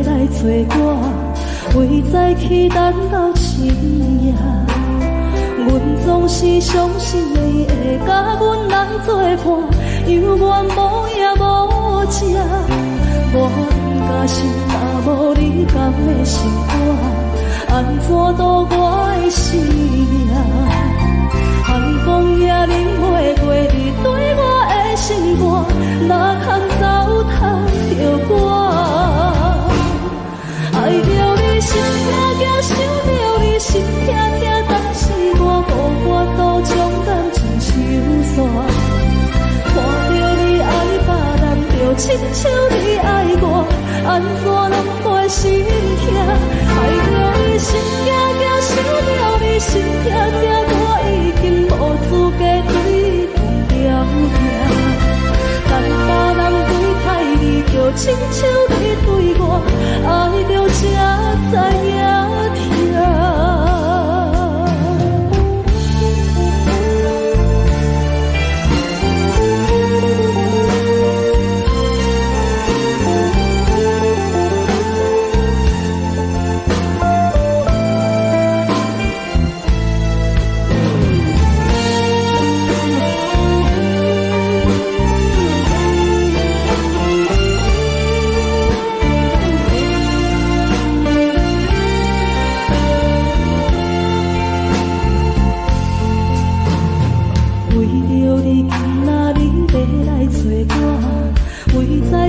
来找我，为在期等到深夜。阮总是相信你会甲阮来作伴，犹原无影无迹。无甲心，若无你甘的心肝，安怎度我的生命？寒风也忍袂过你对我的心肝，哪通糟蹋着我？爱着你心痛痛，想着你心痛痛，但是我无法度将感情收煞。看着你爱别人，就亲像你爱我，安怎拢袂心痛？爱着你心惊惊，想着你心痛痛，我已经无资格对讲条件。但别人对待你，就亲像你对我，爱着才知影痛。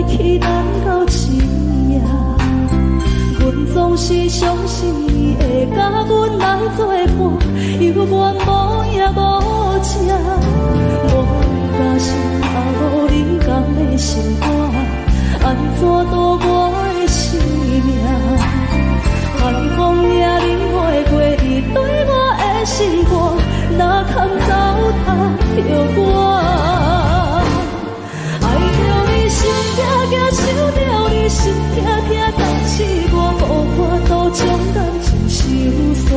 期等到深夜，阮总是相信你会甲阮来作伴，犹原无影无迹。无甲心，若无你甘的心肝，安怎度我的生命？寒风也忍袂过你对我的心肝，哪通糟蹋着我？心痛痛，想着你心痛痛，但是我无法度将感情收煞。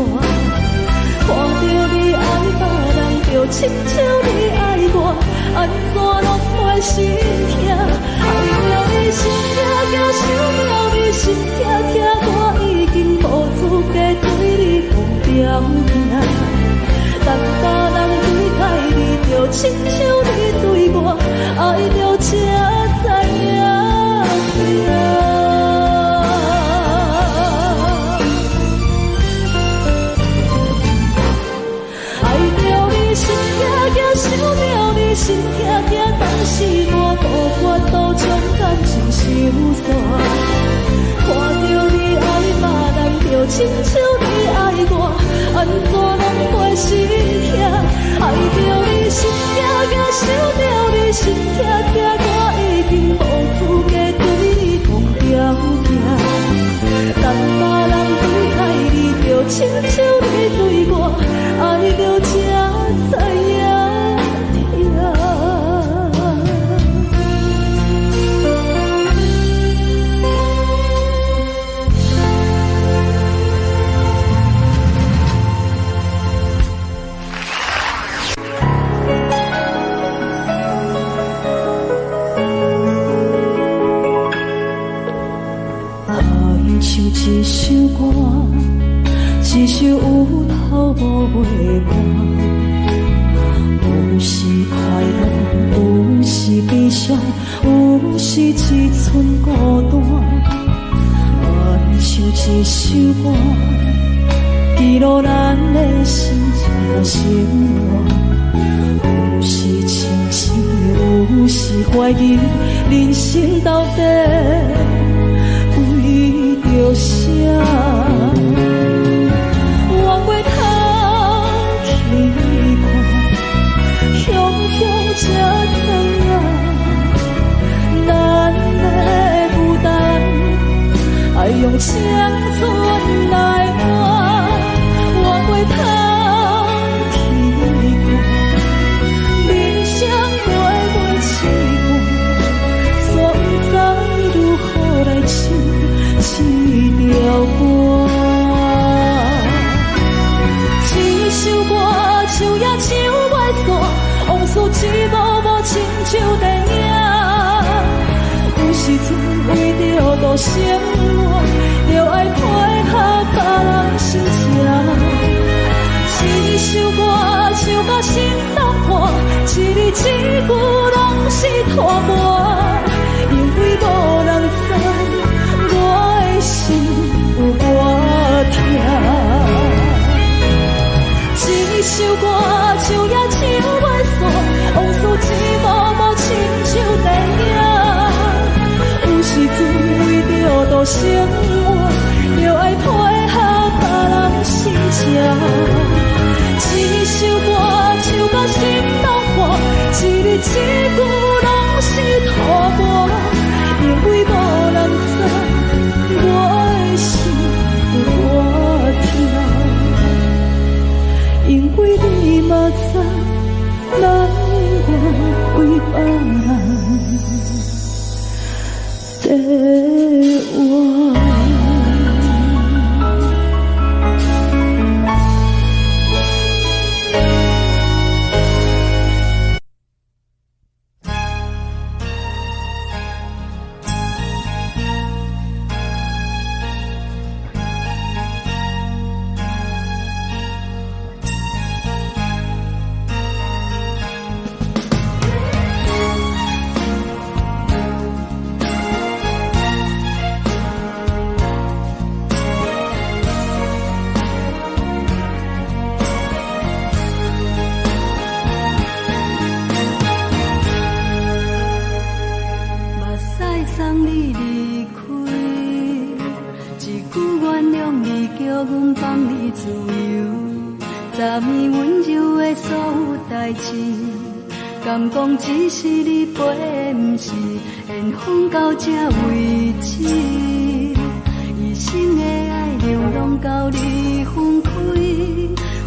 看着你爱别人，就亲像你爱我，安怎拢袂心痛？爱着你心痛痛，想着你心痛痛，我已经无资格对你讲条件。但别人对待你，就亲像你对我，爱着才知影痛。爱着你心痛痛，想着你心痛痛，但是我无法度将感情收煞。看着你爱别人，就亲像你爱我，安怎拢袂心痛？爱着你心痛痛，想着你心痛痛，我已经无资格对你讲条件。但别人对待你，就亲像你对我，爱着才知影痛。一首歌，一首有头无尾歌，有时快乐，有时悲伤，有时一寸孤单。愿唱一首歌，记录咱的心情生活。有时清醒，有时怀疑，人生到底着啥？我过头去看，雄雄才知影，咱的负担爱用青春来换。我过头去看，人生月月凄寒，怎知如何来唱一条歌？一首歌唱也唱袂煞，往事一幕幕亲像电影。有时阵为着度生活，生活，又爱配合别人心情。一首歌唱到心拢破，一字一句拢是托我，因为无人知我的心有多痛，因为你嘛知，咱我为别人在我。敢讲只是你陪，不是缘分到这为止。一生的爱流浪到你分开，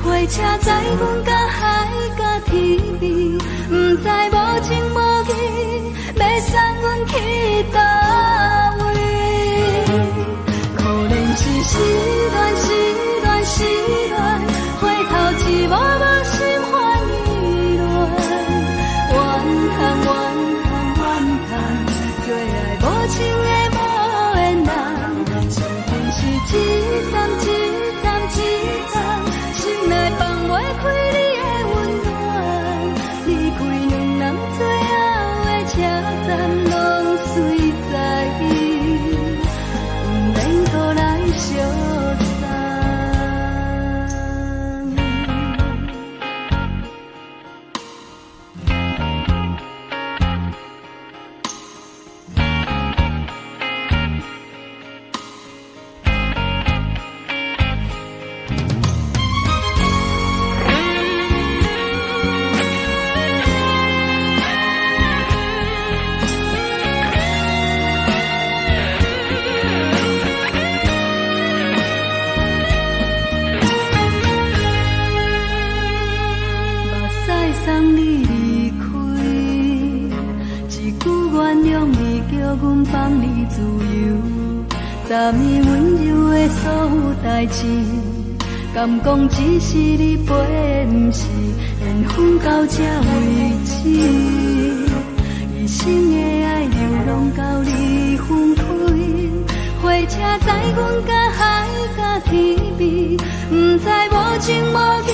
火车载阮甲海甲天边，不知无情无义，要送阮去倒位？可怜是失恋，失恋，失恋，回头只无无心欢意乱。怨叹，最爱无情的无缘人，情份是一站一站一站，心内放袂开你的温暖，离开两人最后的车站，拢随在不免搁来相送。昨暝温柔的所有代志，敢讲只是你陪，不是缘分到这为止。一生的爱流浪到你分开，火车载阮甲海甲天边，不知无情无义，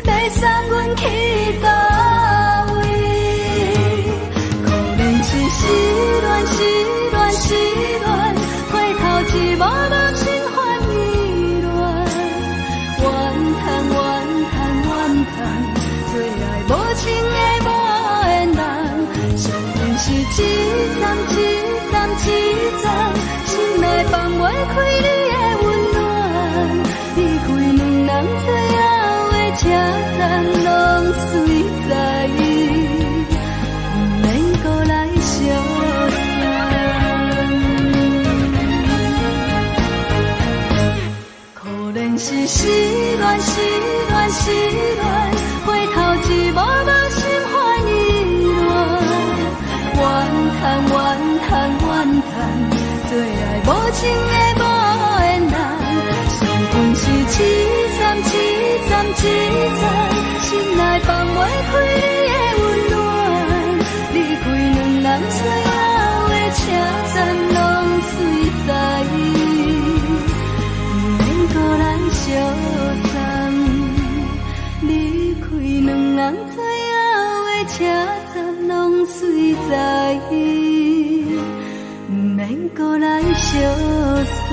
要送阮去倒位？可怜是失恋，失恋，失恋。只无无心欢意乱，怨叹，最爱无情的无缘人，相逢是一站一站一站，心内放袂开你的温暖，离开两人最后的车站，拢随在不免搁来相送。是失恋，失恋，失恋，回头只无无心欢意乱，怨叹，最爱无情的无缘人，相逢是一站一站一站，心内放袂开你的温暖，离开两人最后的车站，拢随在相送，离开两人最后的车站，拢随在不免搁来相送。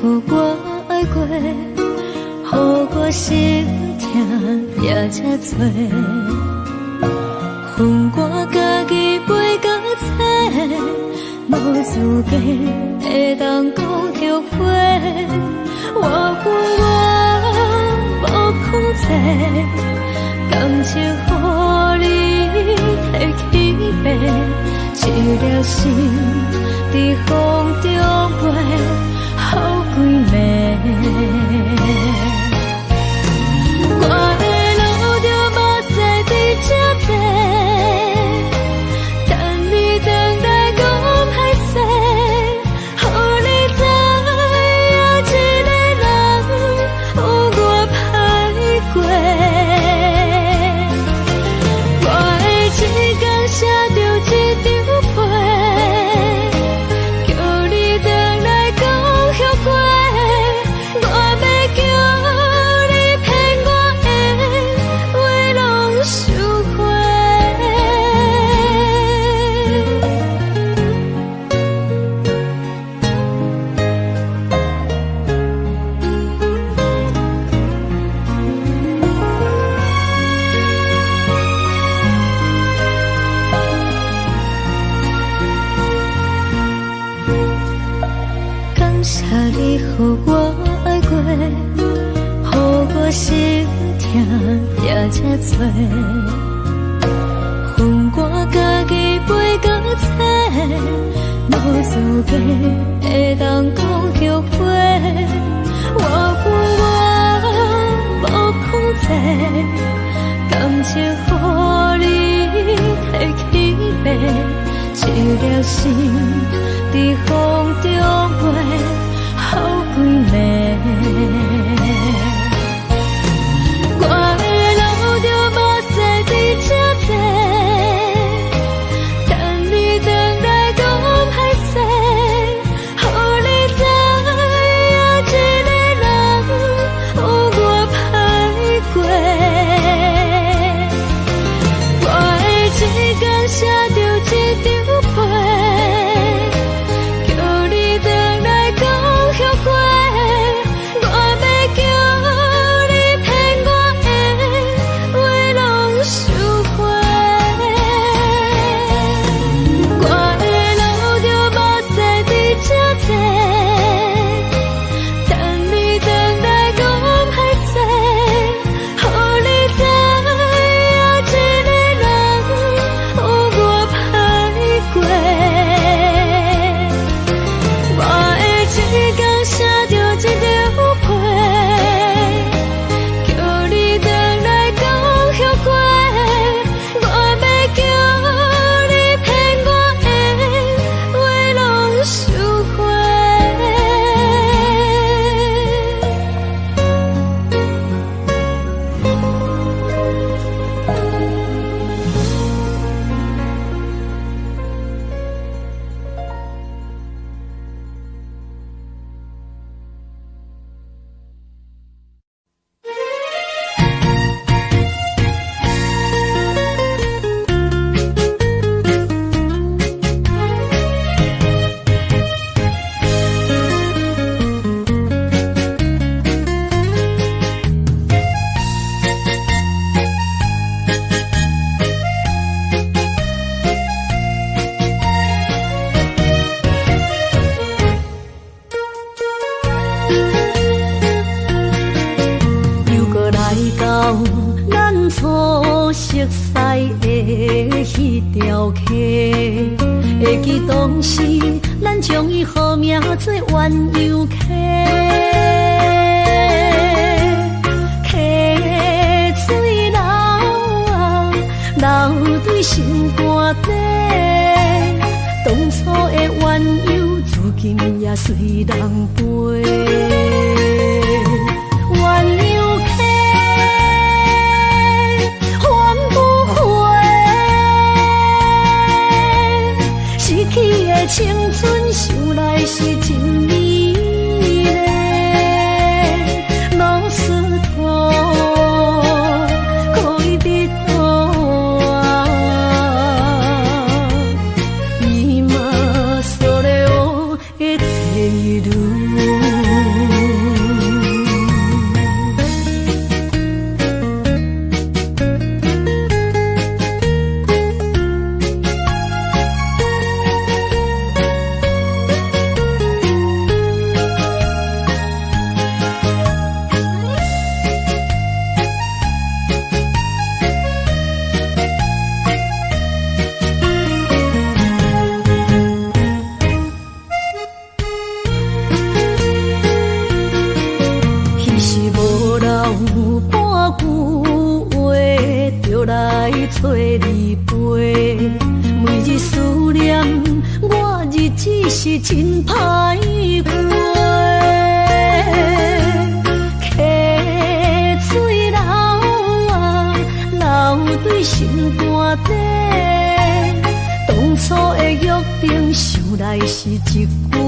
予我爱过，予我心痛也这多，恨我家己袂够切，无资格会当讲后悔。我恨我无控制，感情予你摕去卖，一粒心在风中飞，好几暝。我的路就无西比这多，等你回来讲歹势，予你知影一个人有我歹过。我的一天写着一张被，叫你回来讲后悔。我要叫你骗我的话拢收回。感谢你予我爱过，予我心痛也这多，恨我家己袂够切，无资格会当讲后悔。我恨我无控制，感情予你摕去卖，一粒心在风中飞，好几暝。我的路就无西比这多，等你回来讲歹势，予你知影一个人有我歹过。我的一天写着一张被，叫你回来讲后悔。我要叫你骗我的话拢收回。我的路就无西比这多，等你回来讲歹势，予你知影一个人有我歹过。我的一天写着一张被，叫你回来讲后悔。我要叫你骗我的话拢收回。又搁来到咱初熟悉的迄条溪，会记当时咱将伊号名做鸳鸯溪。溪水流啊，流对心肝底，当初的鸳鸯，如今也随人飞。鸳鸯溪，换不回，失去的青春，想来是真美丽。老师徒，可以别多啊，伊嘛所了的地路。倒来找你陪。每日思念，我日子是真歹过。溪水流啊，流对心肝底。当初的约定，想来是一句话。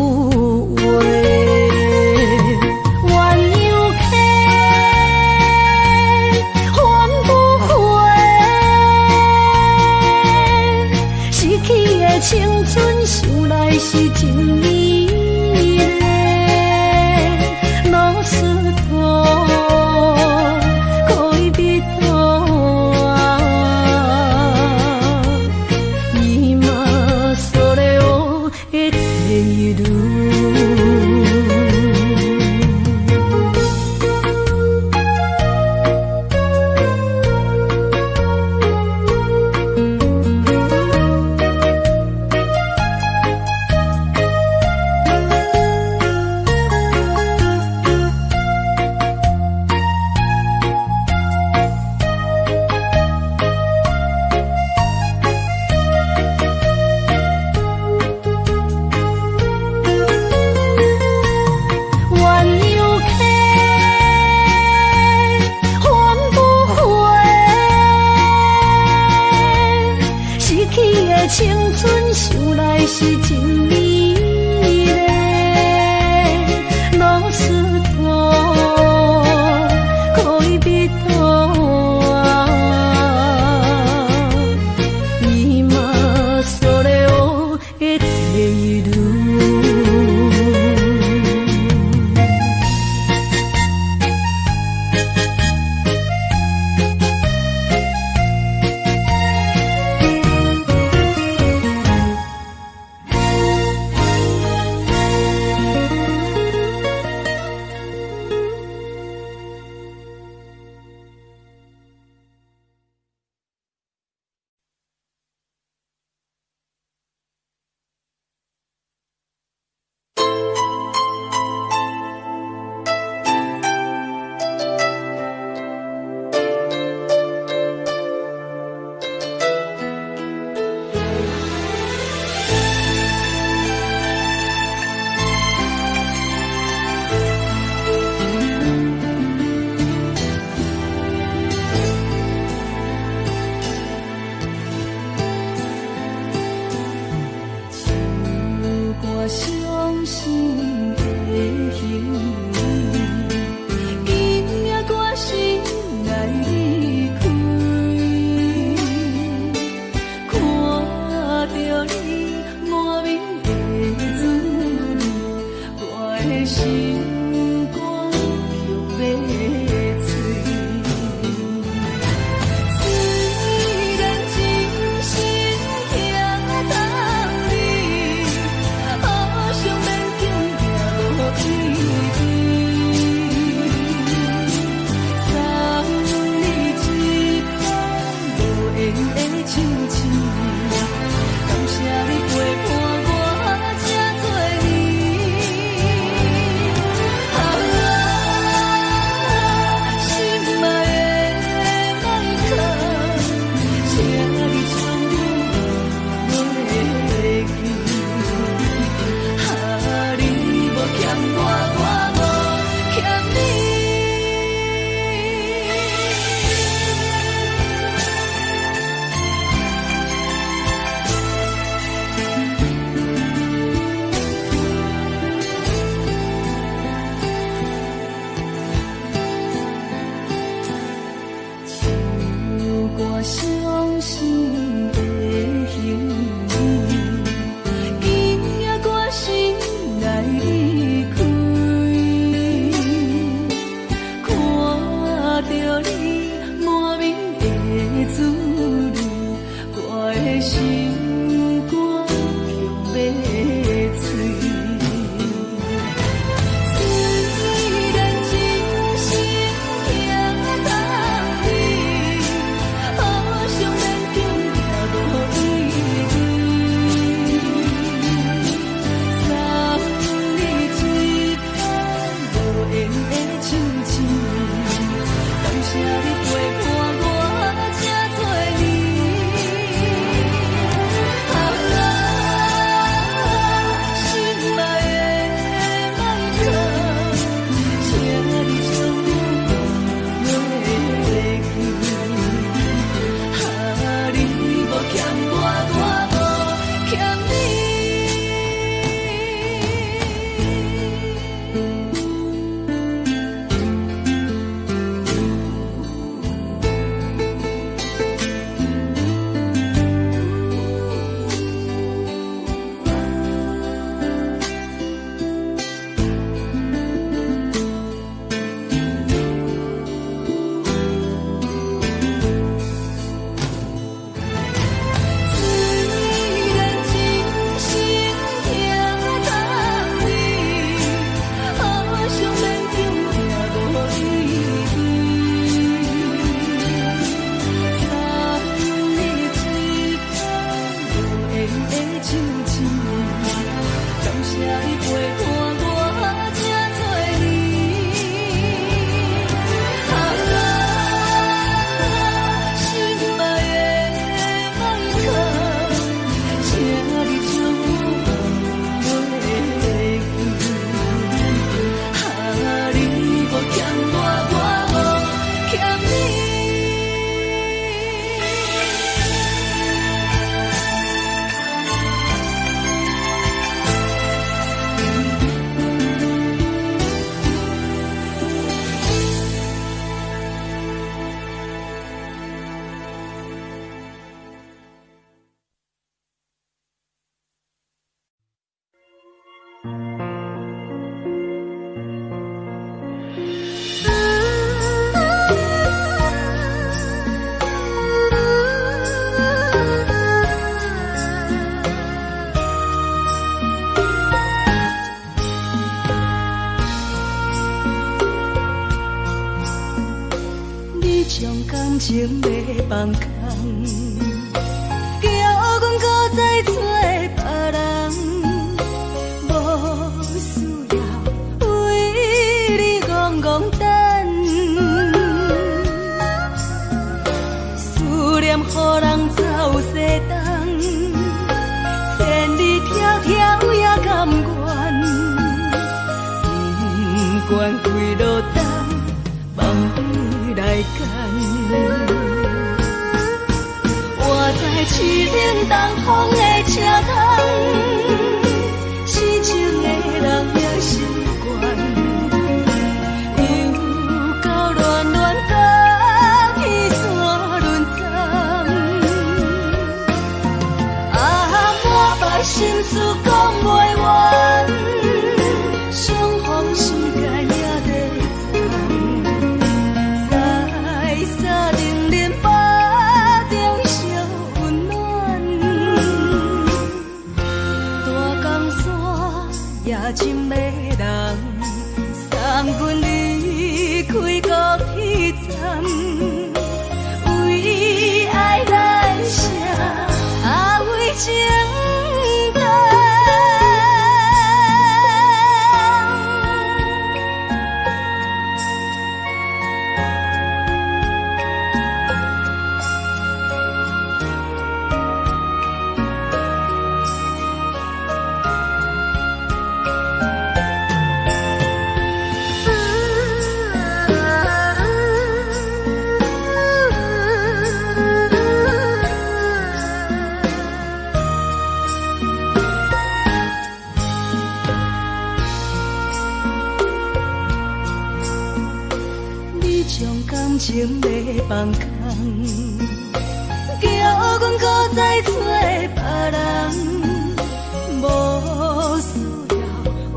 青春想来是真美丽，老师徒可以比多啊，伊嘛所了我的地路。青春想来是真美丽，老师徒可以比多啊，伊嘛所了我的地路。将感情要放空，叫阮搁再找别人，无需要为你戆戆等，思念予人走西东，千里迢迢也甘愿，不管几路灯，梦比来赶。我在市顶东风的车窗，痴情的人也习惯，又到乱乱甲彼山论站。满腹心事讲袂完，相逢时间也在长，在沙冷冷巴中烧温暖。大江山也真迷人，送阮离开高铁站，为爱来写为情。感情要放空，叫阮搁再找别人，无需要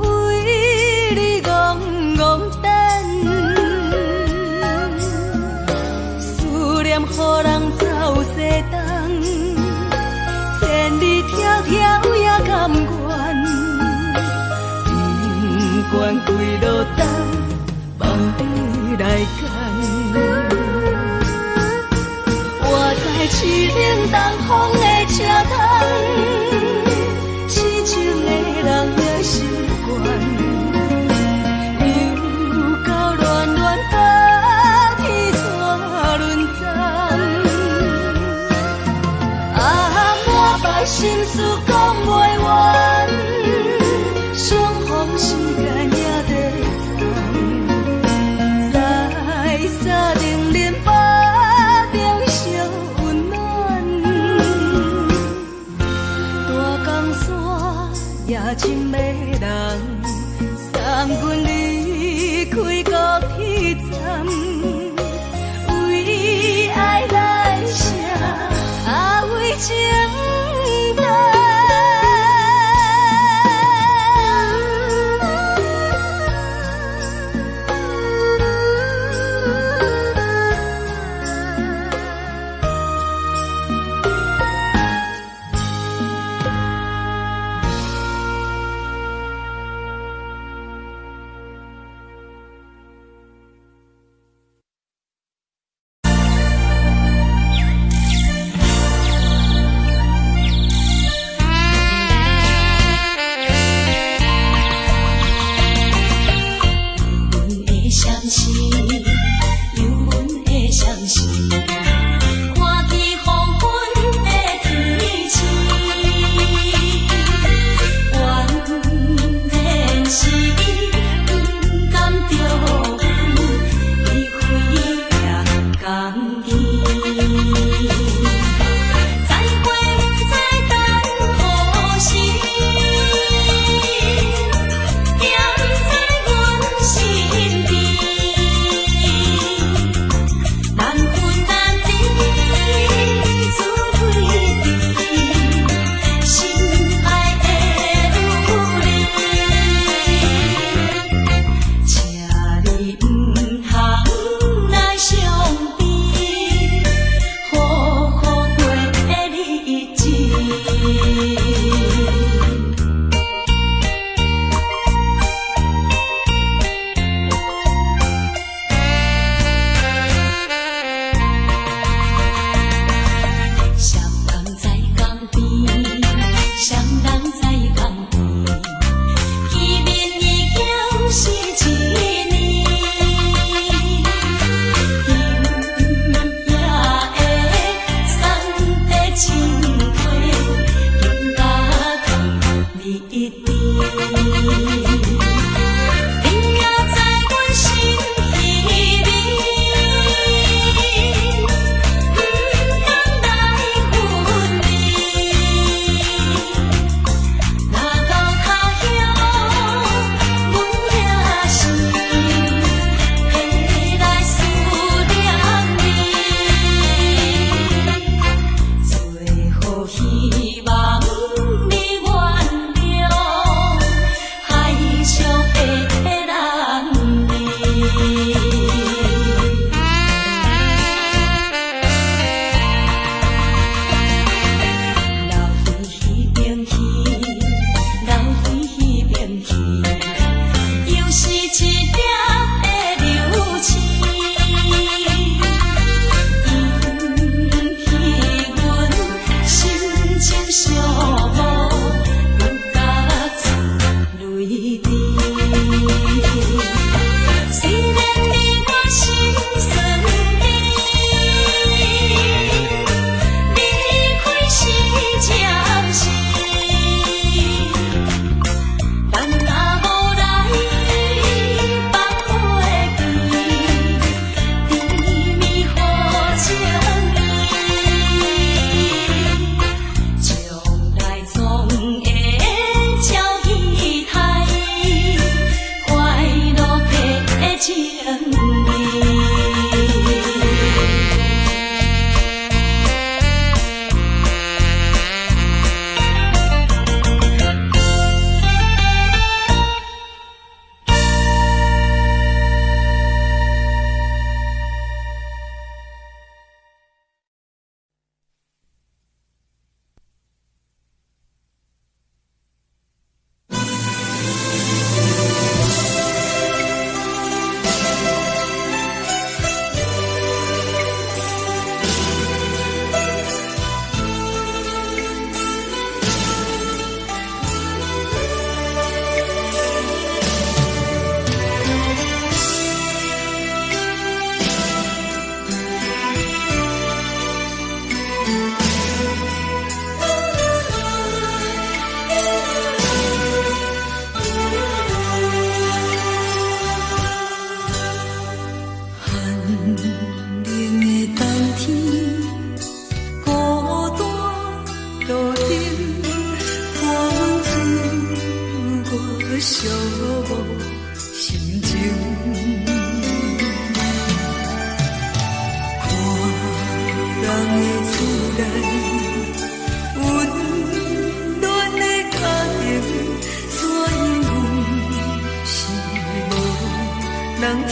为你戆戆等，思念予人走西东，千里迢迢也甘愿，不管几路灯，梦比来赶。我在市顶东风的车窗，痴情的人也习惯，又到乱乱甲彼山论站。满腹心事讲袂完，相逢时间也在长，在沙冷冷巴中烧温暖。大江山也真迷人，送阮离开高铁站，为爱来写为情。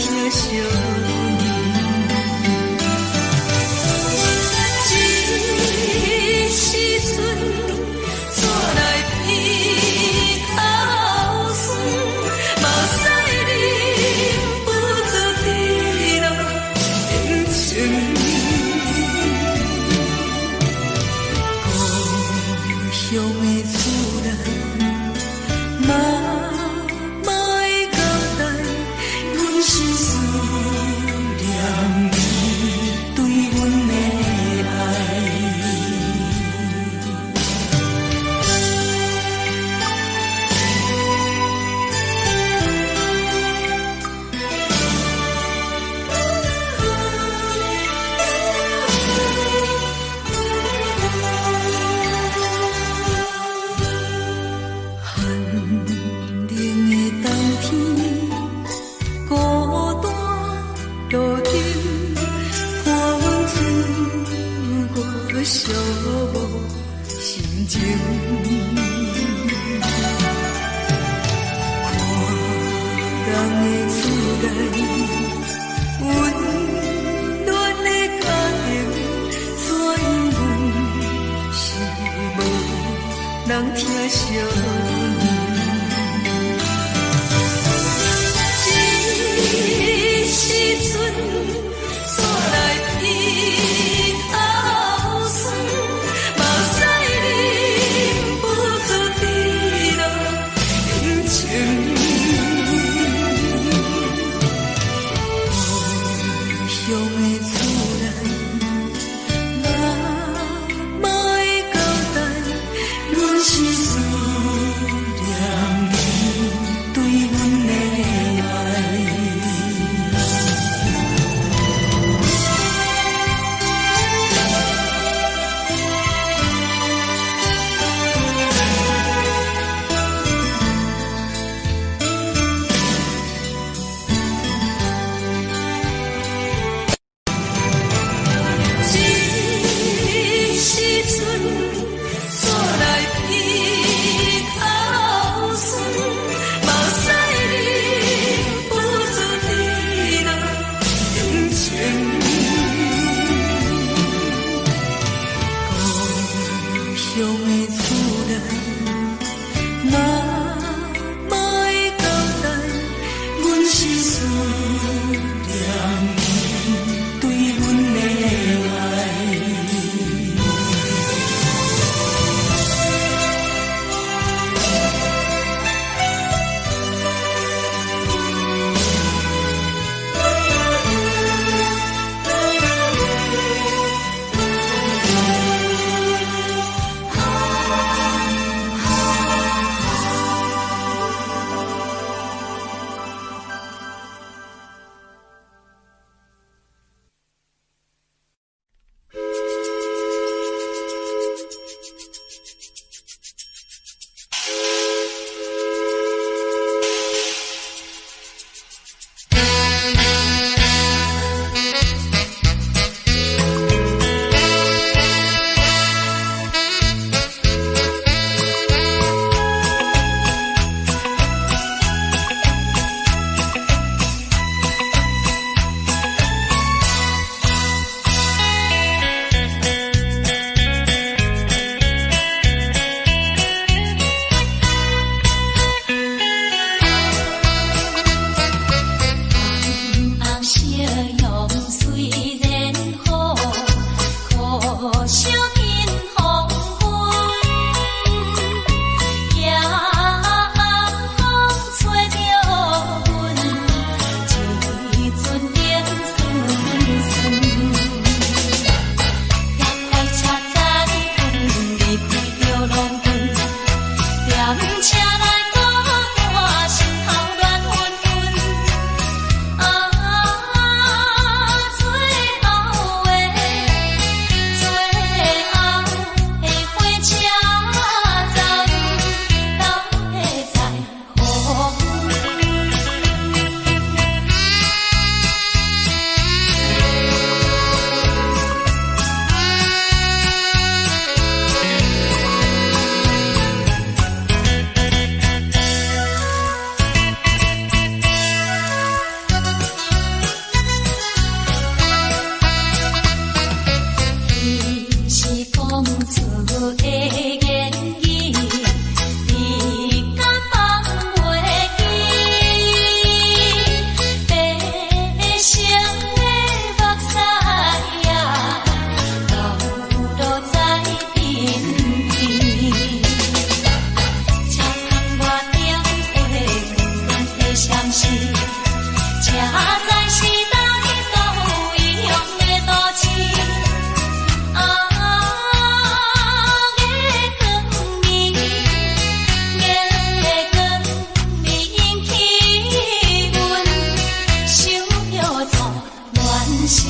疼惜寂寞心情，看人的厝内温暖的家庭，怎因为是无人疼惜？一时阵煞来伊头酸，目屎忍不住滴落眼睛。故乡的厝内，莫莫会交代，阮是思。时。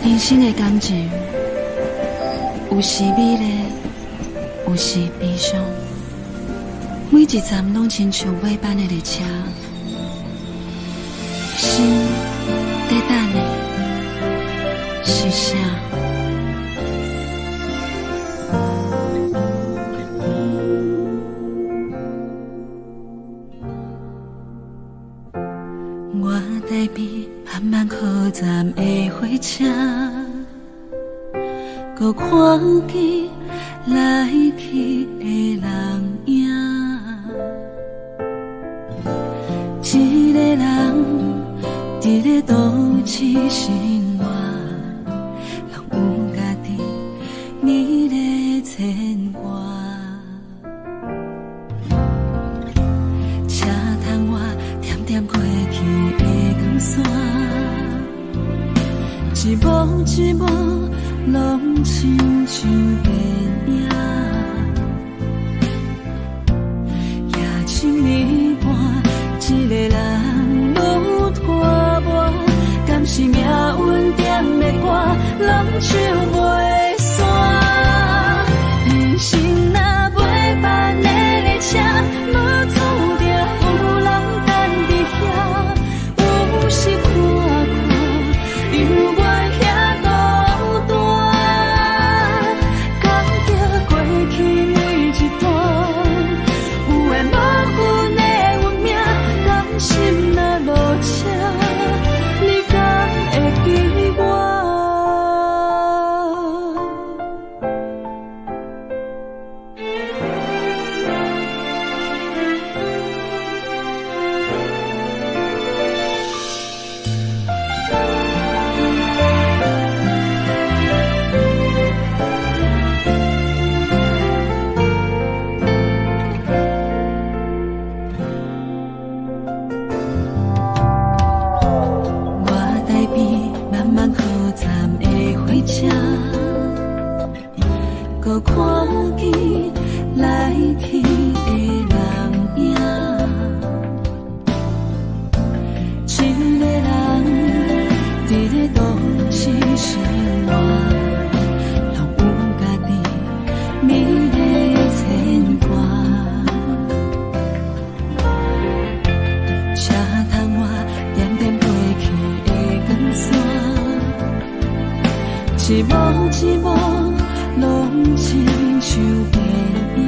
人生的感情，有时美丽，有时悲伤。每一站拢亲像尾班的列车，心在等的是啥？我台边慢慢靠站的火车，搁看见来去的人影。一个人伫咧都市生活，拢有家己美丽牵挂。车窗外点点过去的光线，一幕一幕拢亲像电影。夜深暝半，一个人愈拖磨，敢是命运点的歌，拢唱袂煞。人生若尾班的列车，无注定有人等伫遐。有时看看，犹原遐孤单，感觉过去每一段，有缘无份的运命，甘心若落车，你敢会记我？搁看见来去的人影，一个人伫咧都市生活，拢有家己美丽牵挂。车窗外点点过去的光线，一幕一幕拢亲像电影。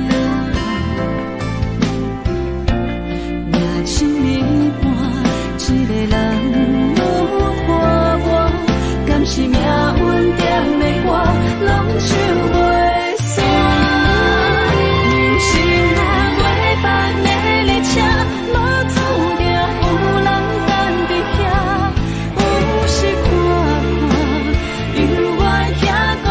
夜深暝半，一个人愈拖磨，敢是命运点的歌，拢唱袂煞。人生若尾班的列车，无注定有人等伫遐。有时看看，犹原遐孤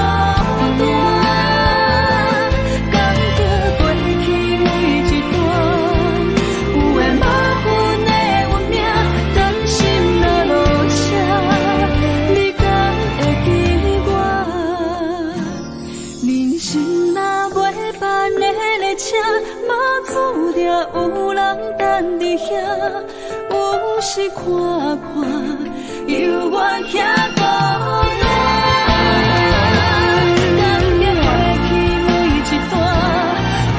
有人等伫遐，有时看看，犹原遐孤单。感激过去每一段，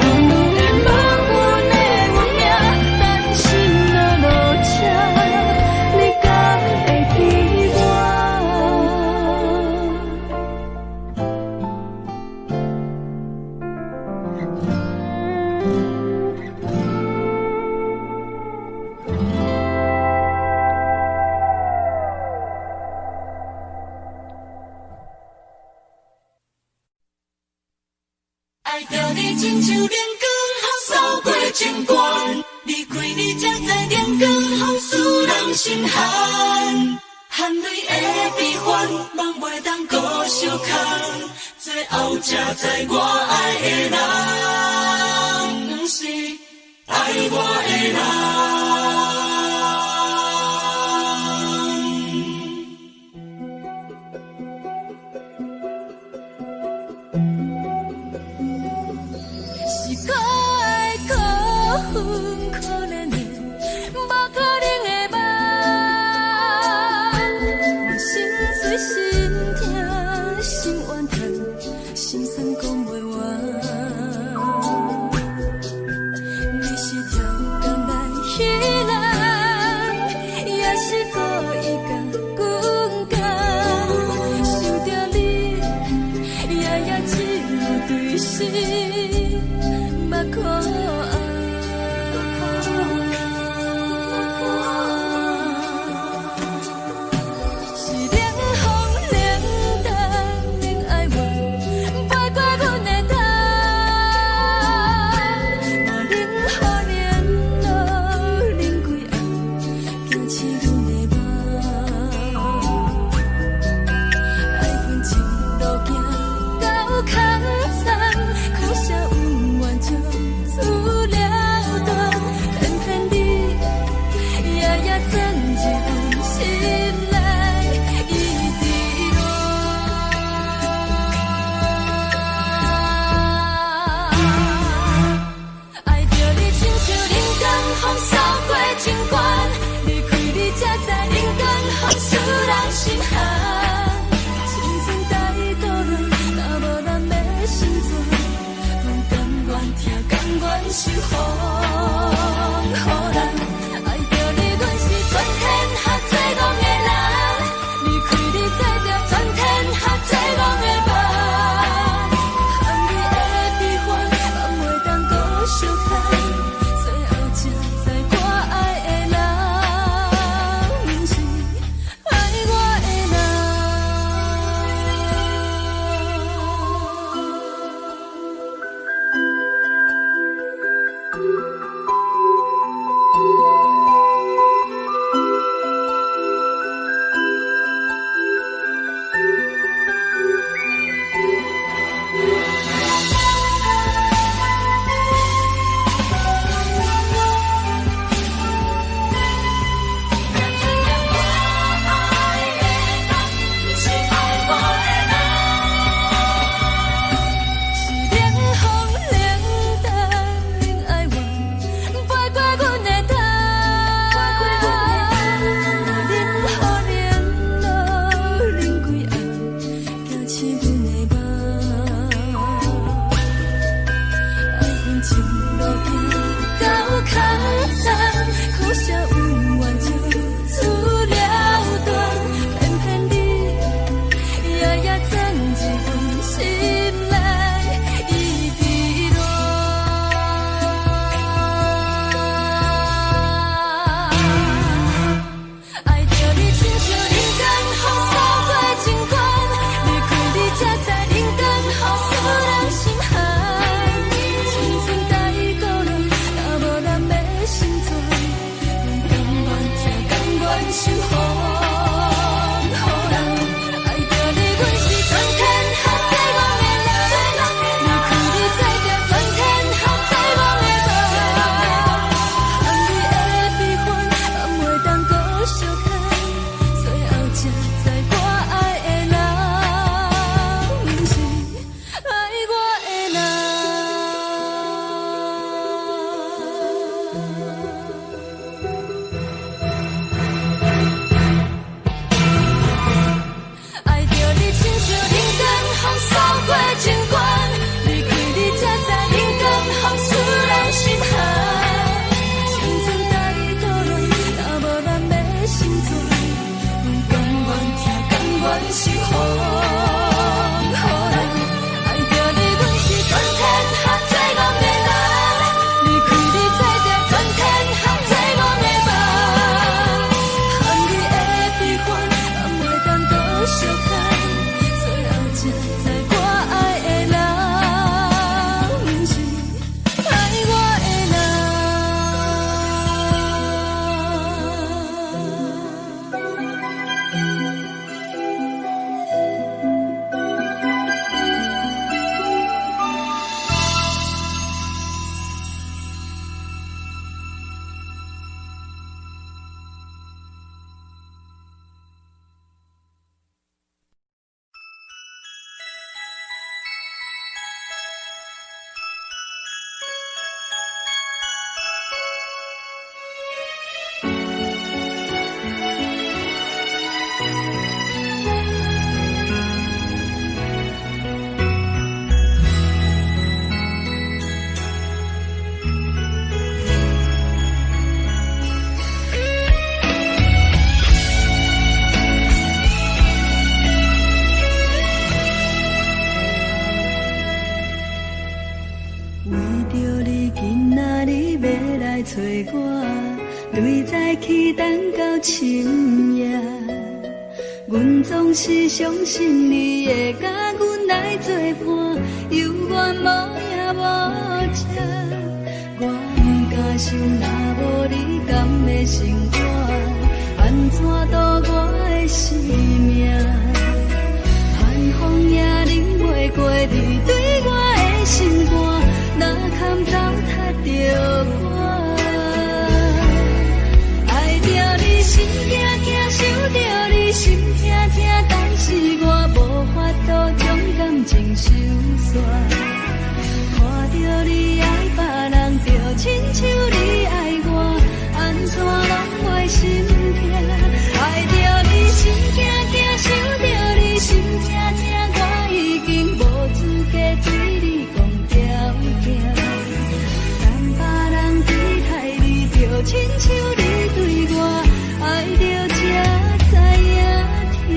有缘无缘的运命，单身的路车，你敢会记我？爱着你亲像连光，扫过情关。离开你才知连光风使人心寒。含泪的悲欢，望袂当搁相牵。最后才知我爱的人，不是爱我的人。是可爱可恨可怜的，无可能的梦。我心碎心痛心怨叹，心酸讲袂完。你是条工来彼人，也是故意甲阮讲，想着你，夜夜只有对视。目眶红，是冷风冷淡冷爱我，飞过阮的头，我冷雨连落冷几暗，惊醒阮的梦。爱恨情路行到空残，苦涩有缘就出了断，偏偏你夜夜钻入心内，一直乱。爱着你亲像冷光风扫过情关，离开你才知冷光风使人心寒。青春带倒落，若无咱要心酸。甘愿听，甘愿受风予人。爱着你，阮是全天下最戆的人。离开你，才着全天下最戆的梦。含泪的悲欢，望袂当搁相牵。最后才知我爱的人，不是爱我的是冷风冷淡冷爱我，找我，对早起等到深夜。阮总是相信你会甲阮来作伴，犹原无影无迹。我不敢想，若无你甘的生活，安怎度我的生命？寒风也忍袂过你对我的心肝，哪堪糟蹋着我？爱着你心惊惊，想着你心痛痛，但是我无法度将感情收煞。看着你爱别人，就亲像你爱我，安怎拢袂心痛？爱着你心惊惊，想着你心痛痛，我已经无资格对你讲条件。等别人对待你，就亲像你对我，爱着才知影痛。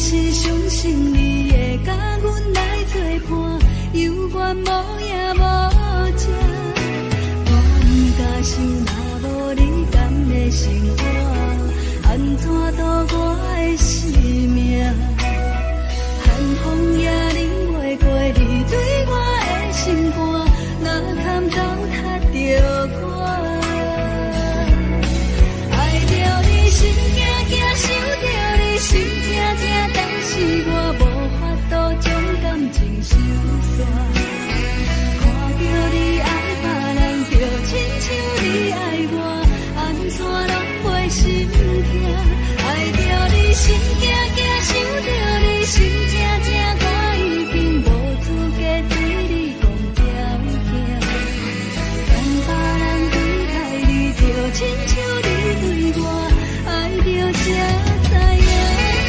是相信你会甲阮来作伴，犹原无影无迹。我不敢想，若无你甘的生活，安怎度我的生命？寒风也忍袂过你对我的心肝，哪堪糟蹋着我？爱着你心惊惊，想着你心痛痛，但是我无法度将感情收煞。看着你爱别人，就亲像你爱我，安怎拢袂心痛？爱着你心惊惊，想着你心痛痛，我已经无资格对你讲条件。等别人对待你，就亲像你对我，爱着才知影痛。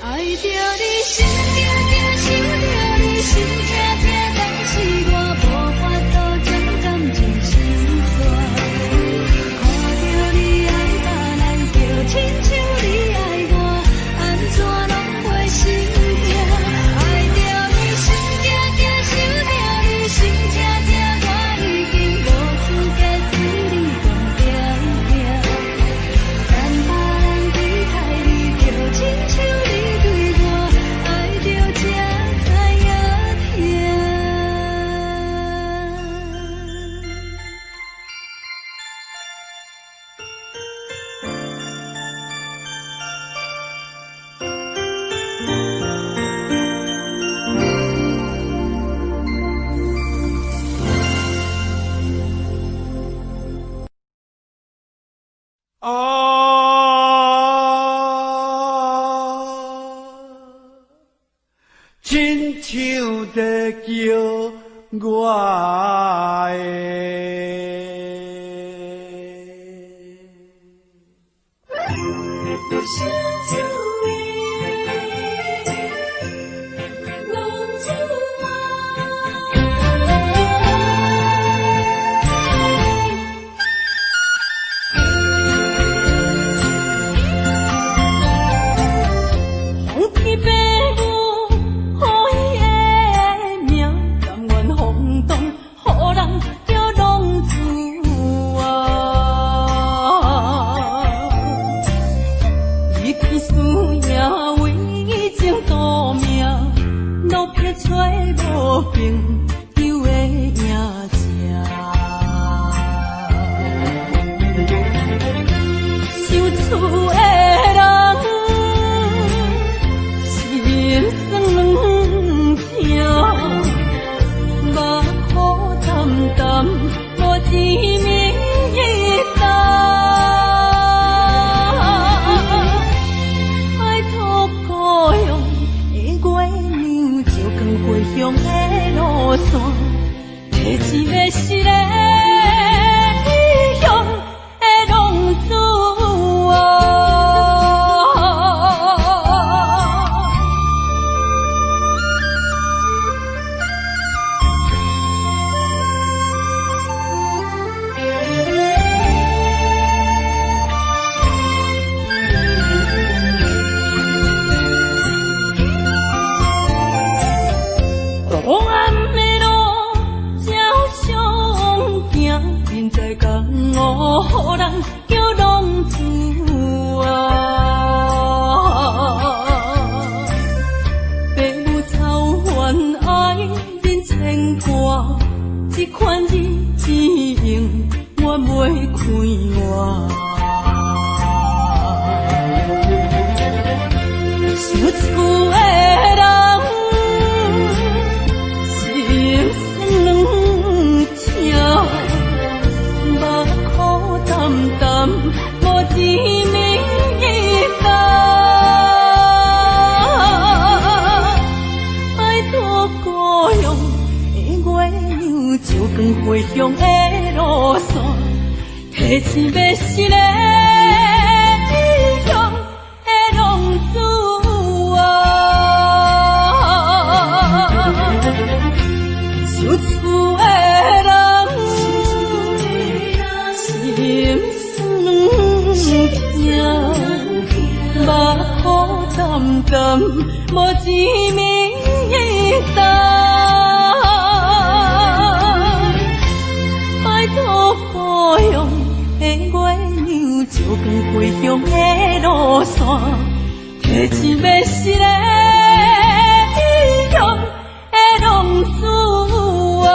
爱着你心惊惊，想着你心痛痛，但是我无法度将感情收煞。看着你爱别人，就亲像你爱我，安怎拢袂心痛？爱着你心惊惊，想着你心痛痛，我已经无资格对你讲条件。等别人对待你，就亲像你对我，爱着才知影痛。亲像在叫我免再讲我，予人叫浪子啊！父母操烦爱忍牵挂，这款日子用我袂开我。想厝的人，心酸两条，目苦淡淡，无滋味淡。爱托故乡的月亮，照光回乡的路线，提醒要是个异乡的浪子。想厝的人，心酸两条，目苦淡淡，无滋味淡。拜托故乡的月亮，照光回乡的路线，提醒要是个异乡的浪子啊！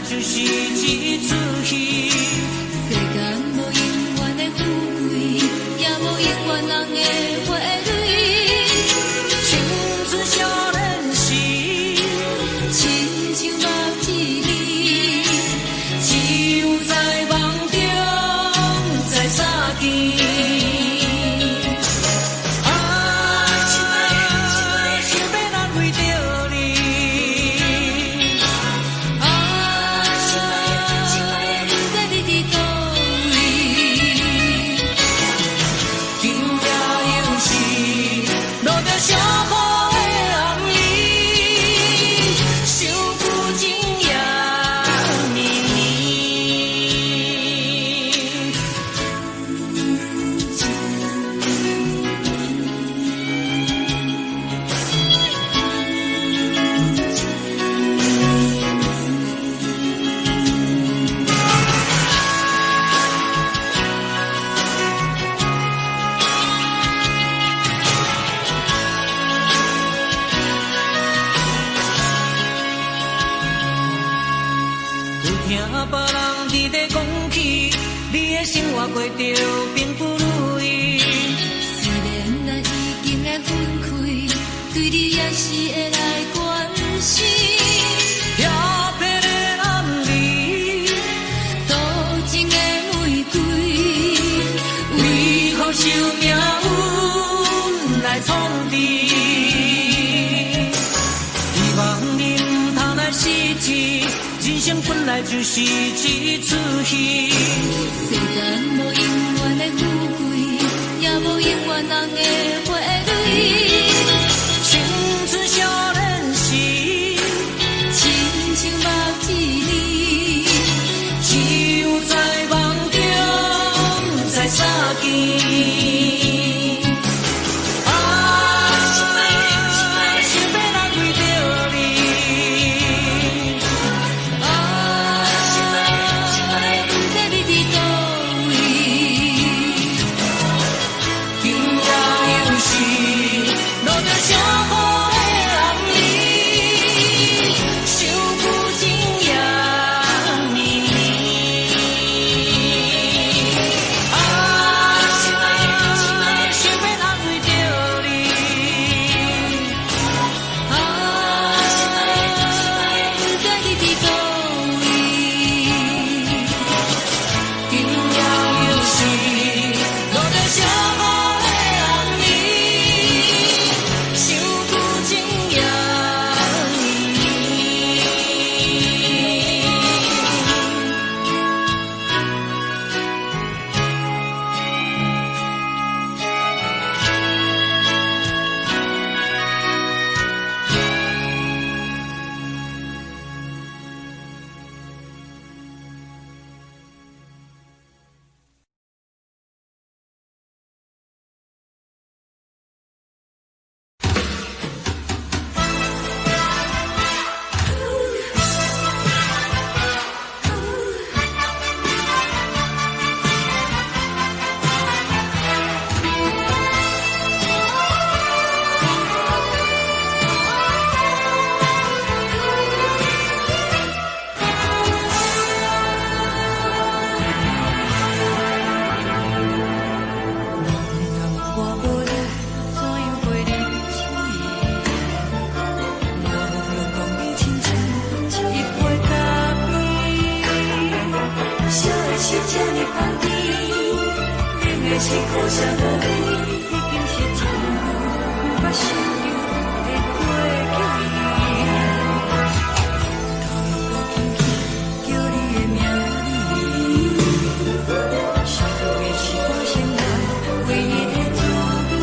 就是一出戏，世间无永远的富贵，也无永远人的花蕊。青春少年时，亲像目一字，只有在梦中才相见。过着并不如意，虽然咱已经来分开，对你也是会来关心。漂泊的男儿，多情的玫瑰，为何受命运来创治？希望你唔通来失志，人生本来就是一出戏。世间无永远的富贵，也无永远人的花蕊。青春少年时，亲像目一字，只有在梦中才相见。想是苦涩无味，已经是真久无法想着的过去。头又轻轻叫你的名字，想的是我心内唯一的滋味。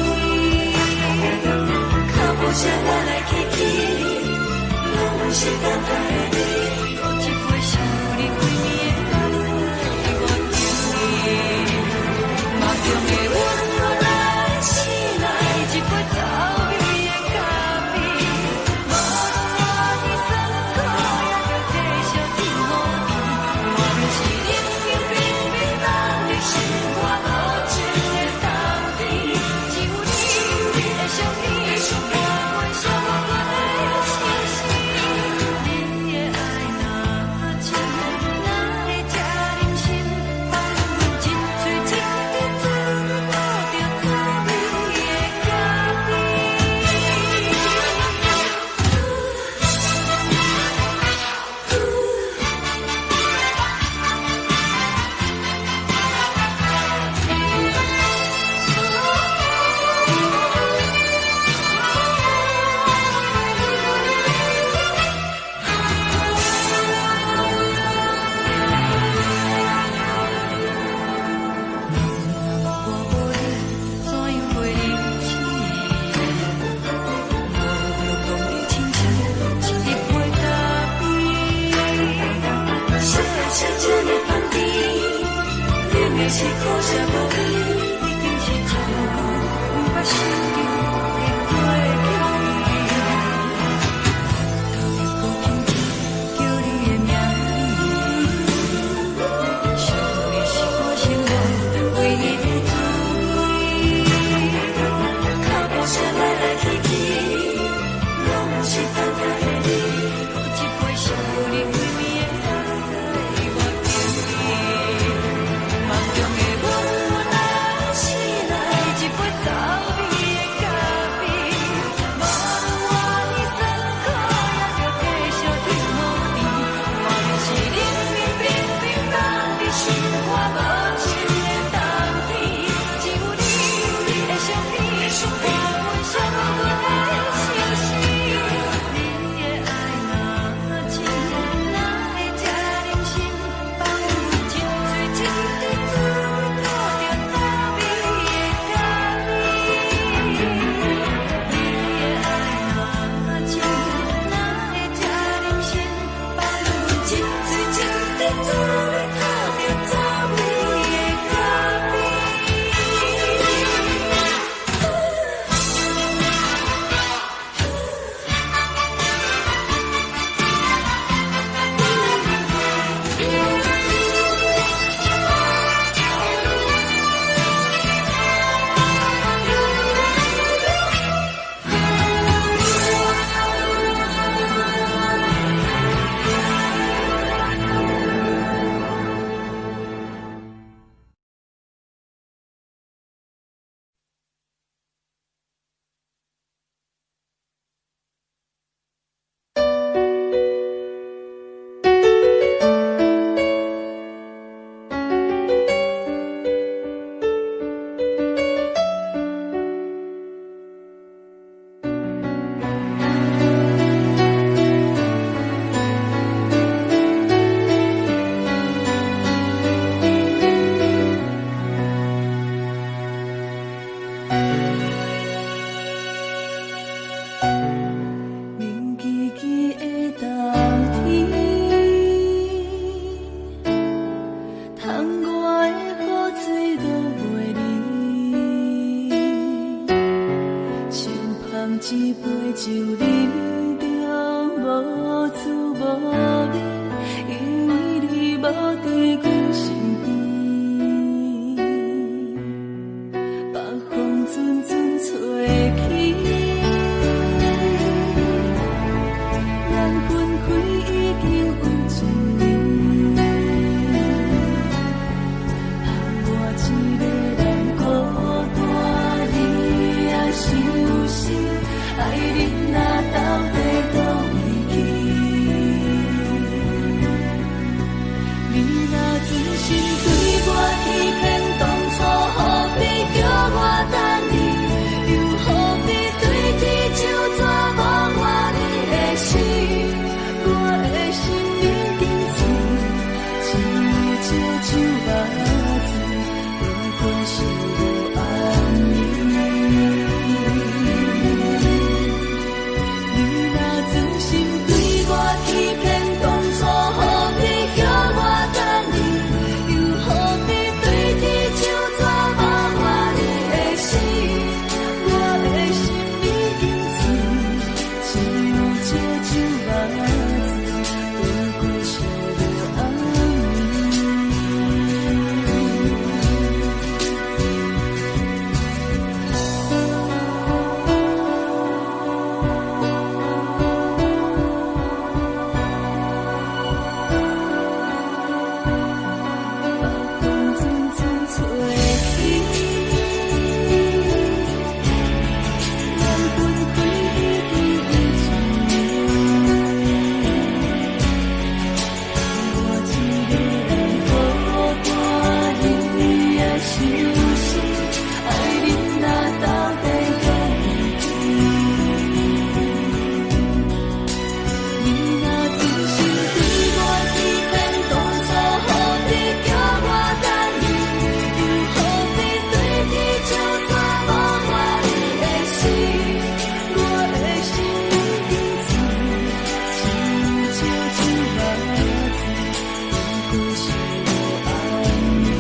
脚步声来来去去，拢是等待的你，喝一杯想你几年的目屎我丢你。梦中的温柔来醒来，一杯走味的咖啡，无论我的酸苦，也着继续甜乎甜。我就是冷冷冰冰冷的心肝，无情的冬天，只有你的相片，我阮寂寞过的心事。你的爱若真，哪会这忍心放阮一嘴一滴滋味，倒着滋味的咖啡。是苦涩无味，已经是真久无法想着的过去。头又轻轻叫你的名字，想的是我心内唯一的滋味。脚步声来来去去，拢是等待的你，喝一杯想你几暝的目屎我丢你。梦中的温柔来醒来，一杯走味的咖啡，无论我的酸苦，也着继续甜乎甜。我就是冷冷冰冰冷的心肝，无情的冬天，只有你的相片，我阮寂寞过的心事。你的爱若真，哪会这忍心放阮一嘴一滴滋味，倒着滋味的咖啡。你的爱若真，哪会这忍心放阮一嘴一滴滋味，倒着滋味的咖啡。冷叽叽的冬天，窗外的雨水落袂离，像捧一杯酒饮着无滋无味，因为你无伫阮身边，北风阵阵吹起。咱分开已经有一年，含我一个人孤单，你也伤心，爱人若到底倒位去？你若真心对我欺骗，当初何必？是无安眠。你若真心对我欺骗，当初何必叫我等你？又何必对天唱纸望我你的死？我的心已经醉，只有这酒目子，不过是无安风阵阵吹起，缘分开已经有我一个人好看，你也伤心，爱你若到底用你若真心对我欺骗，当初何必叫我等你？又何必对天唱纸望我你的死？我的心已经醉，只有这酒目子，不过是无安眠。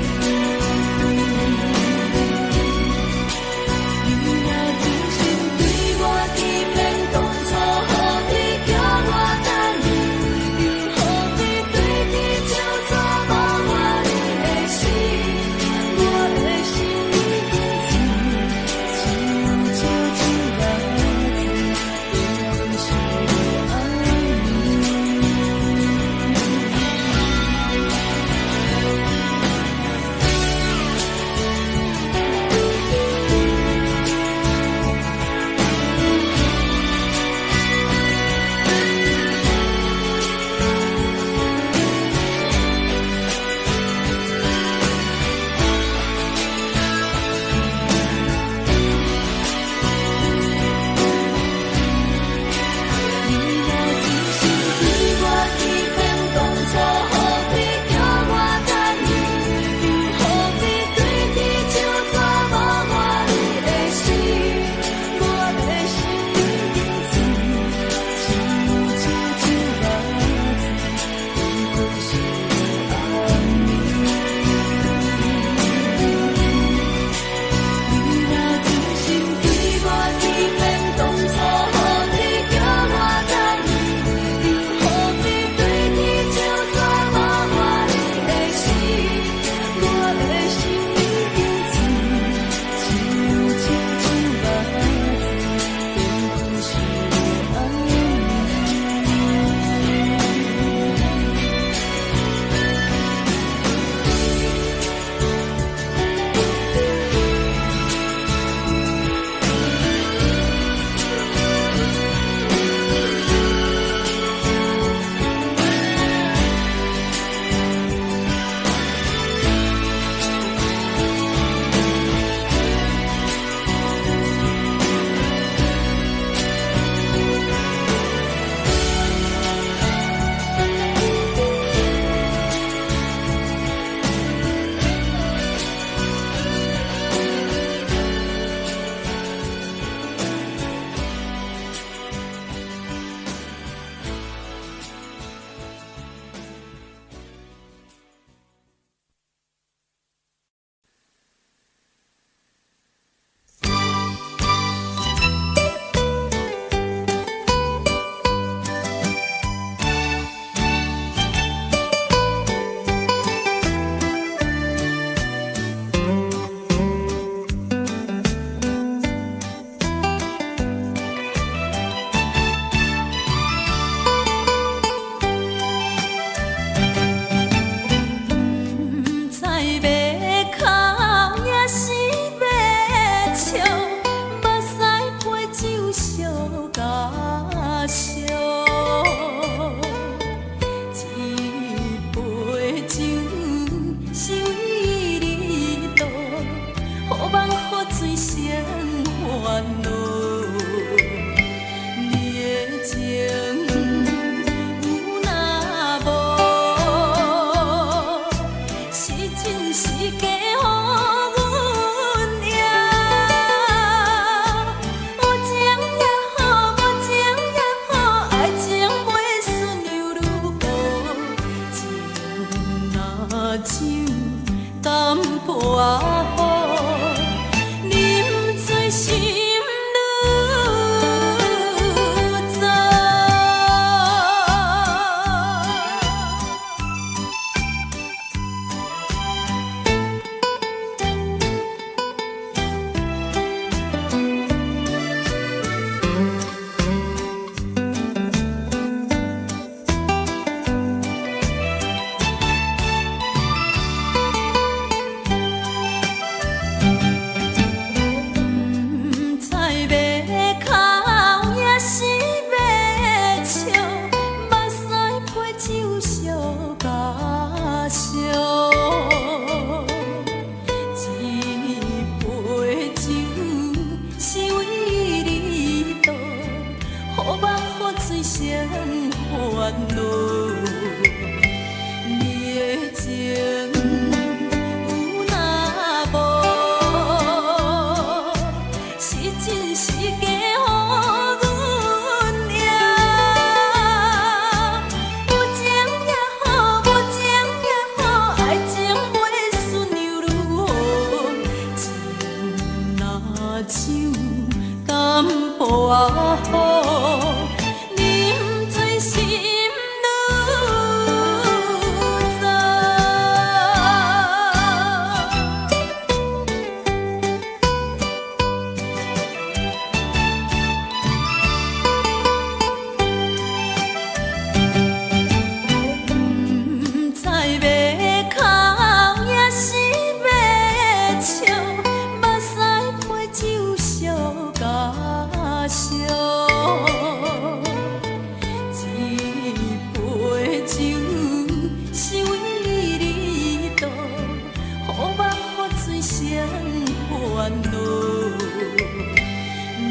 烦恼。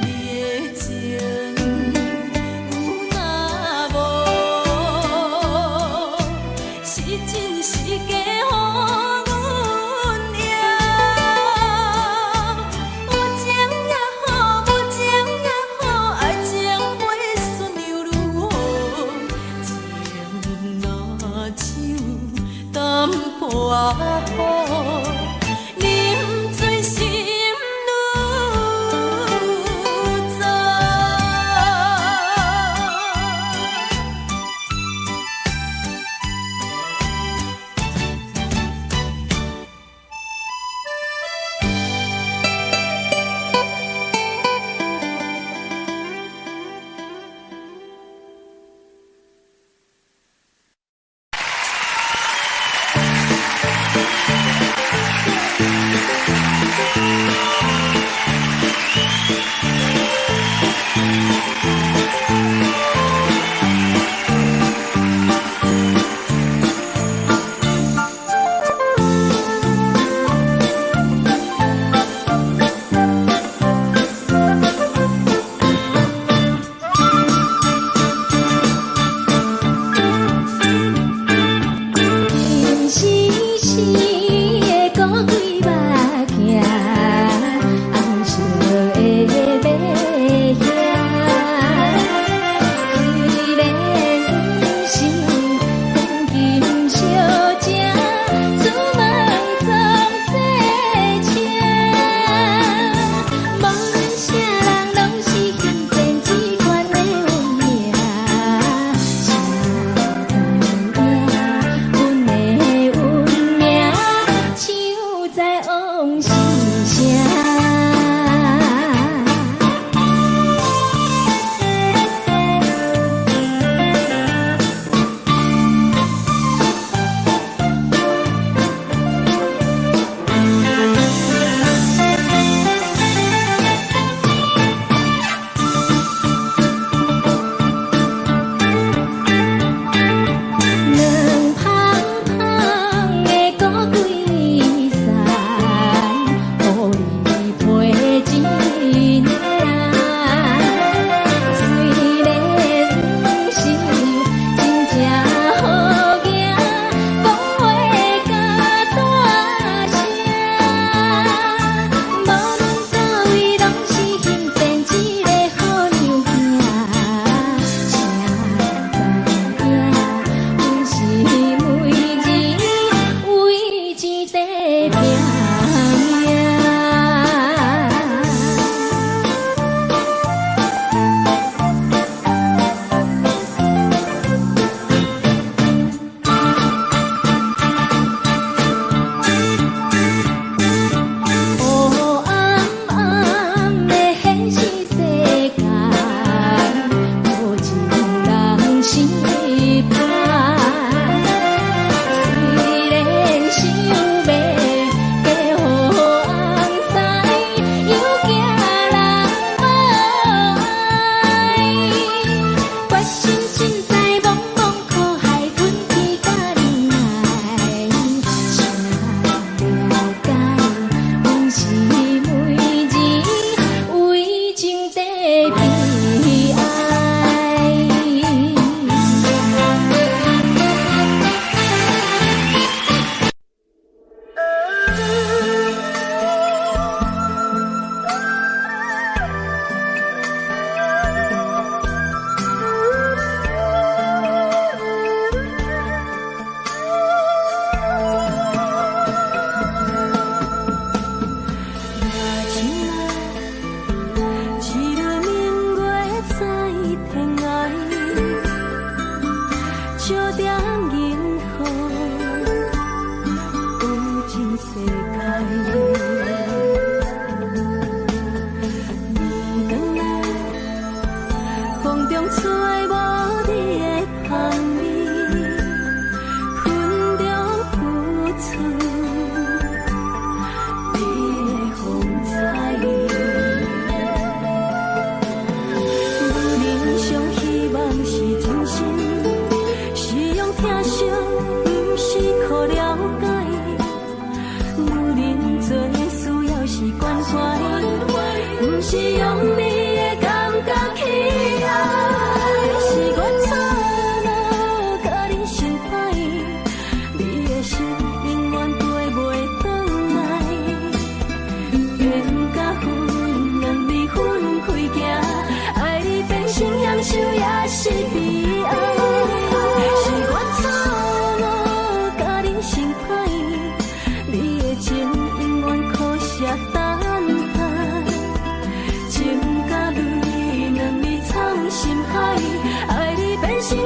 你的情有若无，是真是假？我好，啉醉心愈糟。时时的鼓开目镜，是用你的感觉去爱，是我错了，甲你心歹，你的心永远飞袂转来，缘甲分两离分开行，爱你变成享受也是悲哀，是我错了，甲你心歹，你的情永远可惜等待。情甲泪，两字藏心海，爱你变成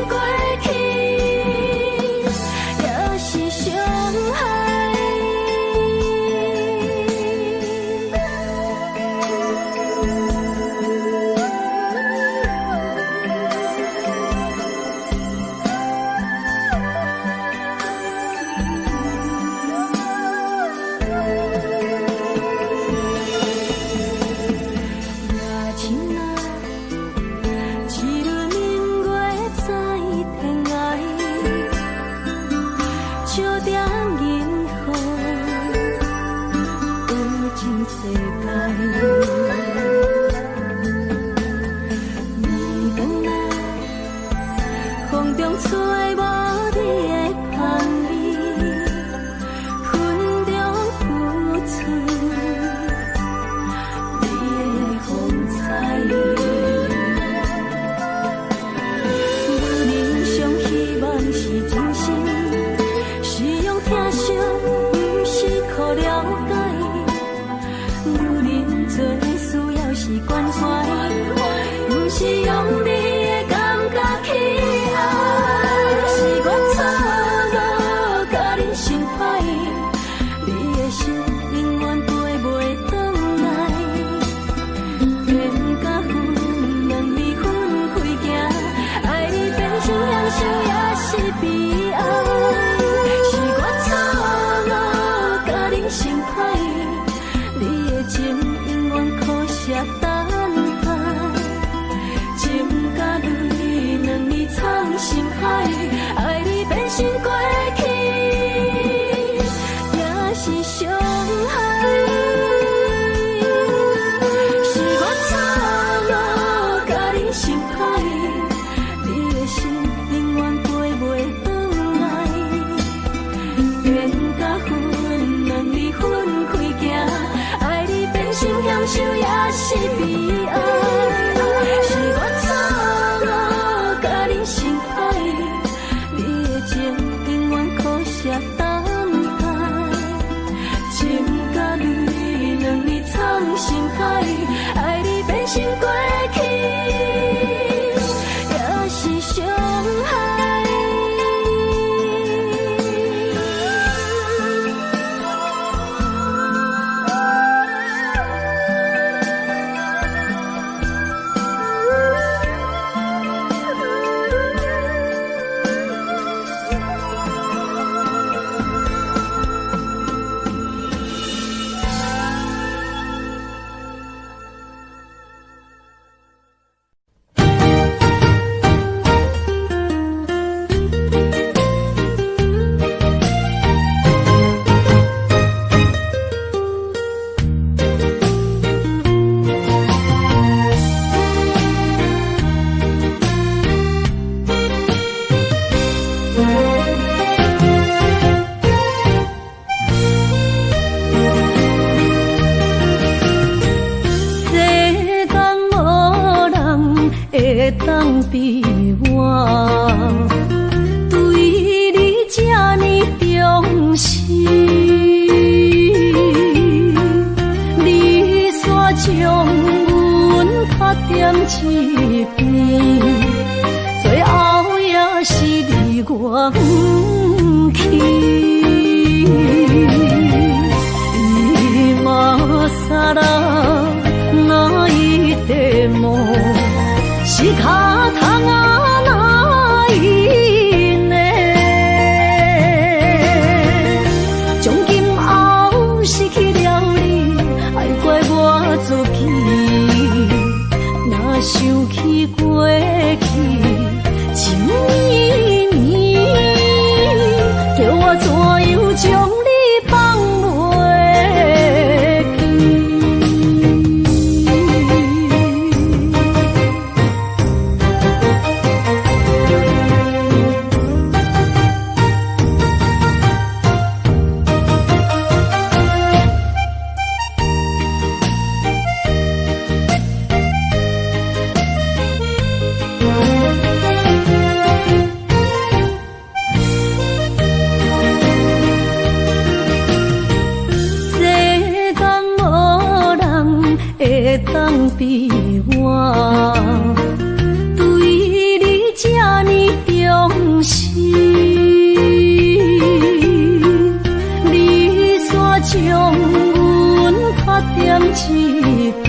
过去，也是伤害。当比我对你这呢重视，你煞将阮拍点一边，最后也是离我不去。伊嘛啥啦，那一点梦。是脚痛啊，哪因呢？从今后失去了你，爱怪我自己。若想起过去，情绵绵。会当比我对你这呢重视？你煞将阮拍点一边，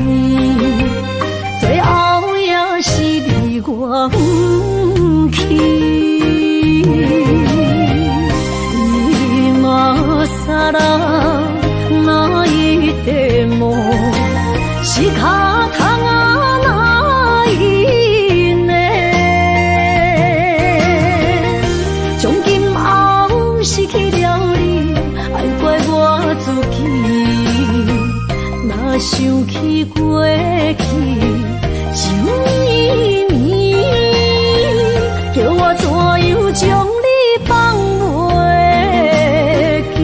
最后也是离我不去。今さら哪一点梦？是脚痛啊哪一呢？从今后失去了你，爱怪我自己。若想起过去，情绵绵，叫我怎样将你放袂记？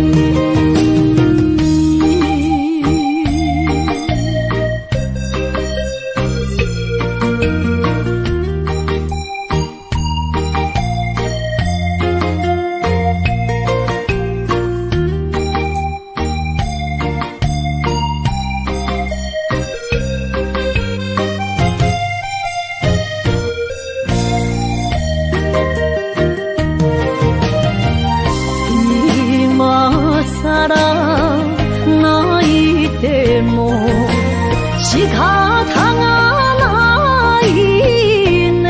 是脚痛啊哪一呢？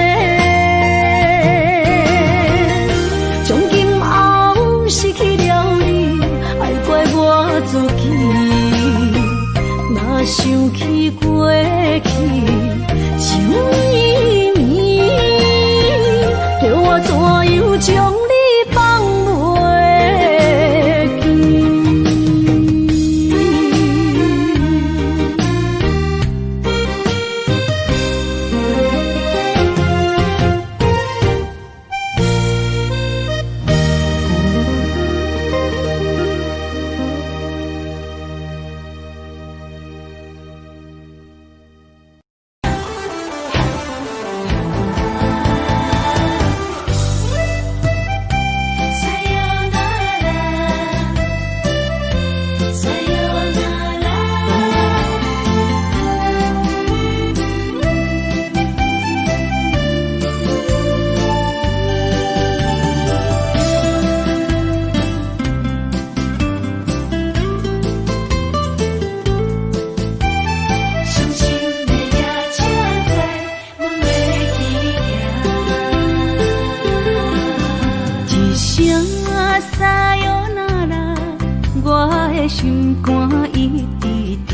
从今后失去了你，爱怪我自己。若想起过去，情绵绵，叫我怎样将你放袂记？心肝一直疼，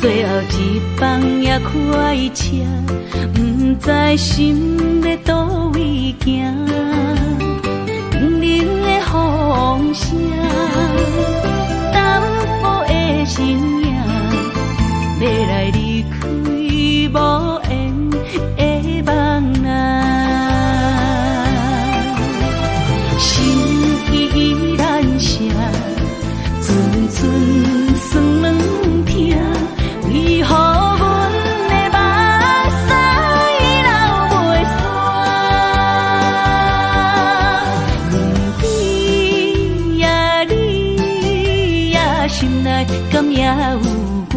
最后一放也开车，不知心要倒位行。冷冷的风声，淡薄的身影，要来离开无缘的梦啊，心依然舍。阵酸软痛，为何阮的目屎流袂煞？你呀你呀，心内敢也有我？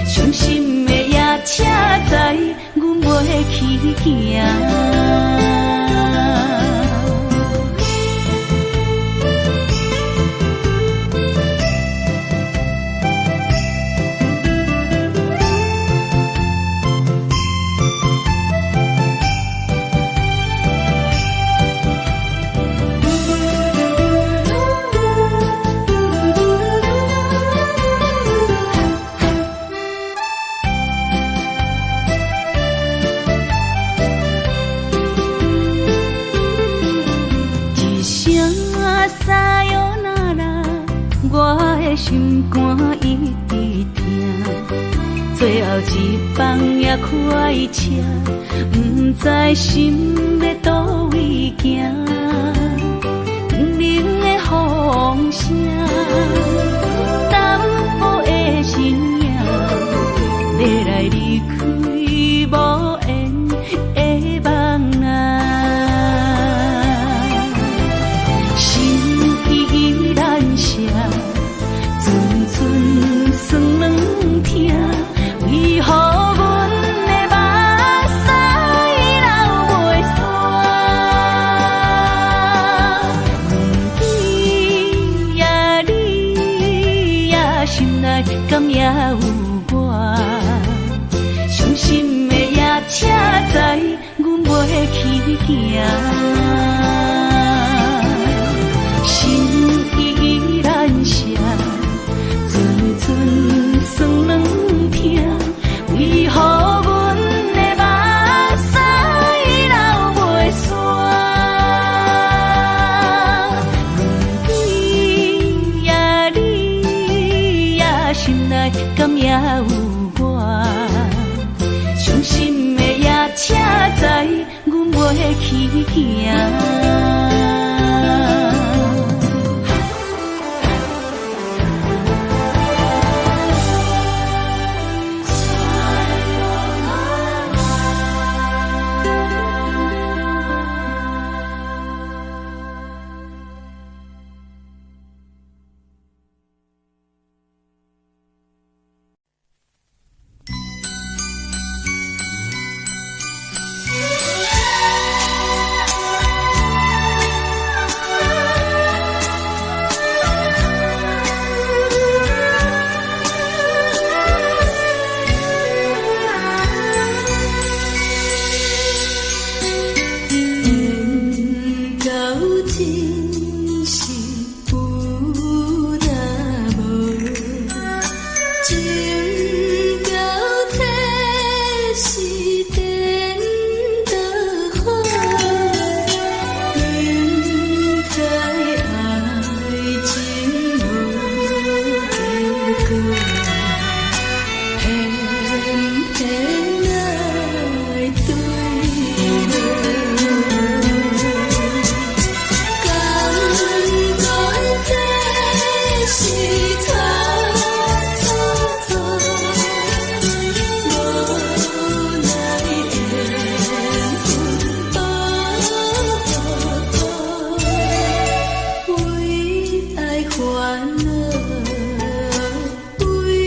伤心的夜车载，阮袂去行。心肝一直疼，最后一放也开车，不知心要倒位行。冷冷的风声，淡薄的身影，要来离开无缘的梦啊，心依然舍。阵阵酸软痛，心内敢也有我？伤心的夜车载，阮袂去行。心依然舍，寸寸酸软痛，为何阮的目屎流袂煞？心内敢也有我？伤心的夜车载，阮袂去行。为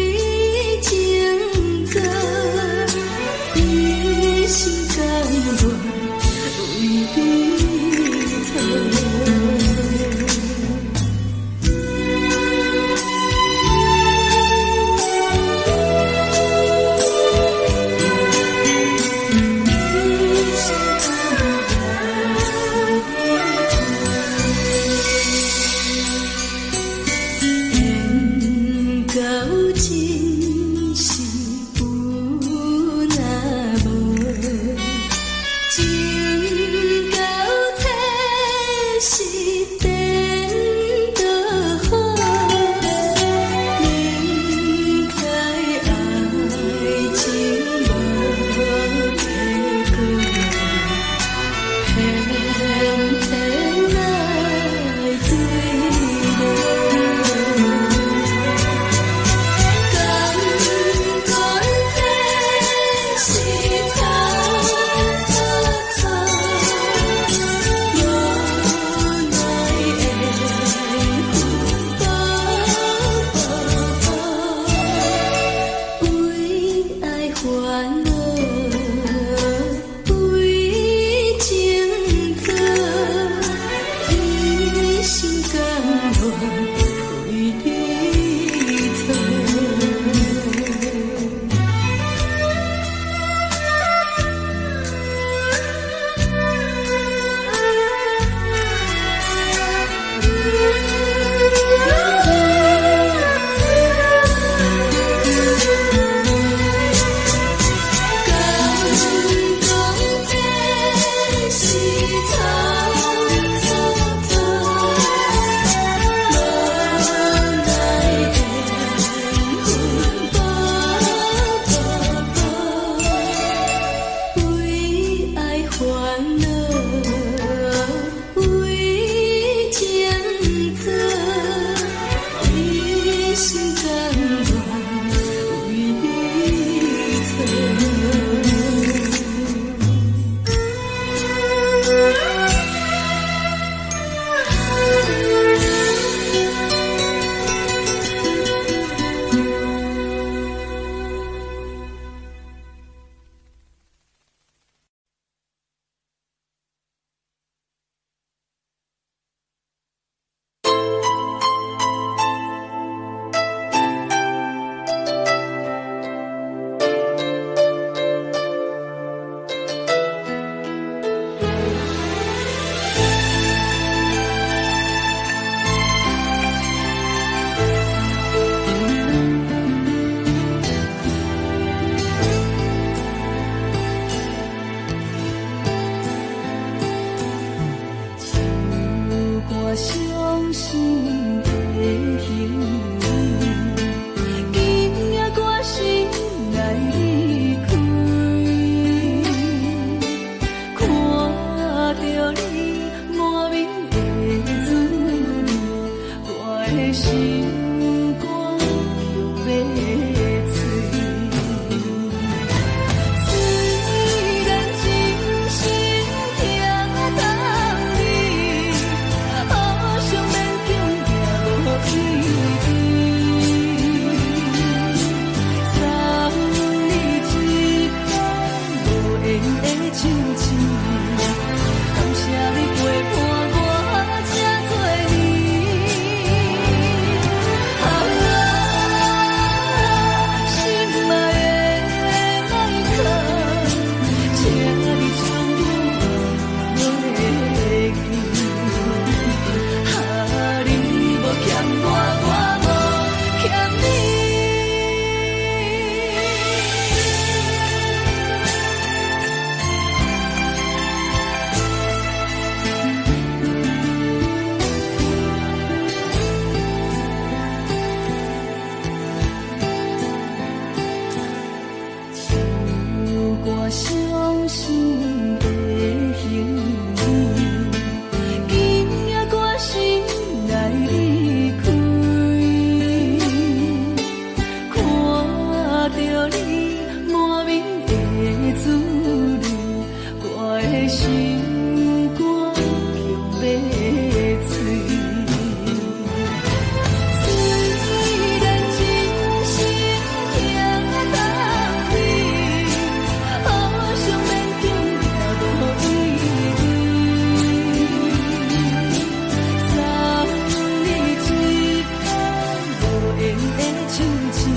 亲像你，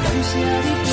感谢你。